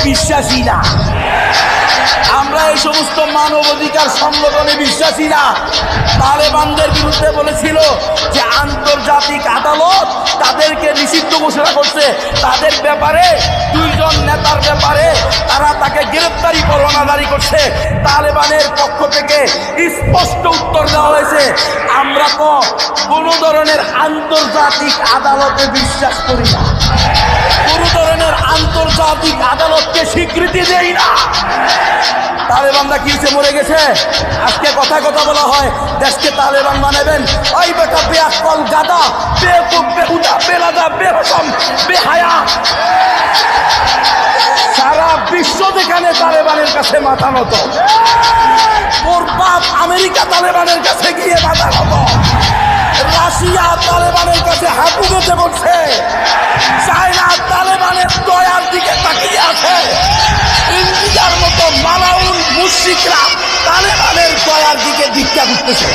বিশ্বাসী না, আমরা এই সমস্ত মানবাধিকার সংগঠনে বিশ্বাসী না। তালেবানদের বিরুদ্ধে বলেছিল যে আন্তর্জাতিক আদালত তাদেরকে নিষিদ্ধ ঘোষণা করছে, তাদের ব্যাপারে 2 জন নেতার ব্যাপারে তাকে গ্রেফতারি পরোয়ানা জারি করছে। তালেবানের পক্ষ থেকে স্পষ্ট উত্তর দেওয়া হয়েছে, আমরা তো কোনো ধরনের আন্তর্জাতিক আদালতে বিশ্বাস করি না, কোনো ধরনের আন্তর্জাতিক আদালতকে স্বীকৃতি দেই না। তালেবানরা কি হচ্ছে, মরে গেছে? আজকে কথা বলা হয় দেশকে তালেবান বানাবেন। ওই বেটা বেআক্কল গাদা, বেকুব, বেহুদা, বেলাদা, বেহসম, বেহায়া, সারা বিশ্ব যেখানে তালেবানের কাছে মাথা নত, ওর বাপ আমেরিকা তালেবানের কাছে গিয়ে মাথা নত, রাশিয়া তালেবানের কাছে হাঁটু গেছে বলছে, চায়না তালেবানের দয়ার দিকে তাকিয়ে আছে, ইন্ডিয়ার মতো মালাউন মুশরিকরা তালেবানের দয়ার দিকে ভিক্ষা করতেছে।